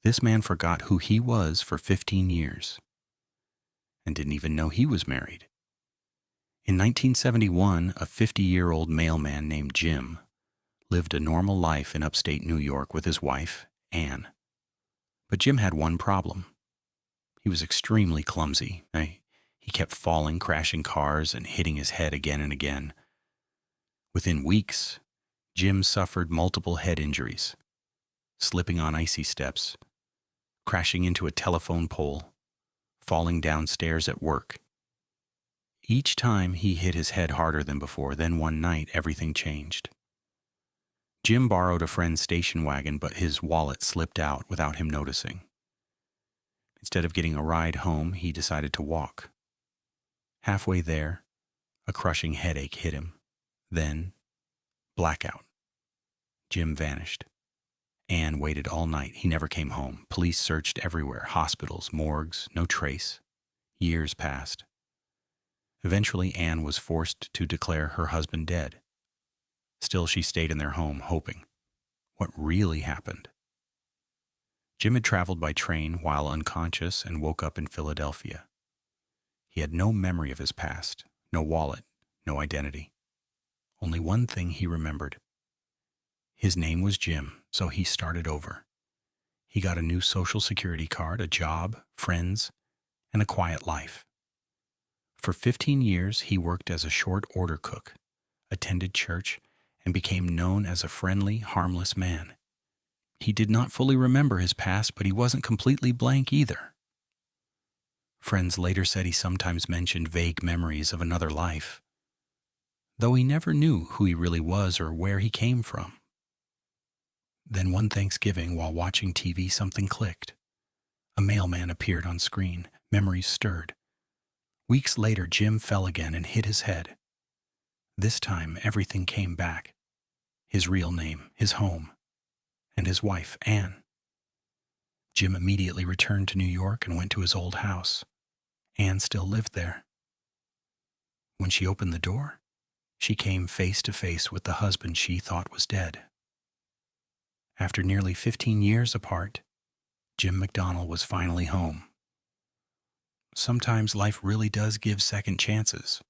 This man forgot who he was for 15 years and didn't even know he was married. In 1971, a 50-year-old mailman named Jim lived a normal life in upstate New York with his wife, Ann. But Jim had one problem. He was extremely clumsy. He kept falling, crashing cars, and hitting his head again and again. Within weeks, Jim suffered multiple head injuries, slipping on icy steps, crashing into a telephone pole, falling downstairs at work. Each time he hit his head harder than before. Then one night, everything changed. Jim borrowed a friend's station wagon, but his wallet slipped out without him noticing. Instead of getting a ride home, he decided to walk. Halfway there, a crushing headache hit him. Then, blackout. Jim vanished. Ann waited all night. He never came home. Police searched everywhere, hospitals, morgues, no trace. Years passed. Eventually, Ann was forced to declare her husband dead. Still, she stayed in their home, hoping. What really happened? Jim had traveled by train while unconscious and woke up in Philadelphia. He had no memory of his past, no wallet, no identity. Only one thing he remembered. His name was Jim, so he started over. He got a new Social Security card, a job, friends, and a quiet life. For 15 years, he worked as a short order cook, attended church, and became known as a friendly, harmless man. He did not fully remember his past, but he wasn't completely blank either. Friends later said he sometimes mentioned vague memories of another life, though he never knew who he really was or where he came from. Then one Thanksgiving, while watching TV, something clicked. A mailman appeared on screen. Memories stirred. Weeks later, Jim fell again and hit his head. This time, everything came back. His real name, his home, and his wife, Ann. Jim immediately returned to New York and went to his old house. Ann still lived there. When she opened the door, she came face to face with the husband she thought was dead. After nearly 15 years apart, Jim McDonnell was finally home. Sometimes life really does give second chances.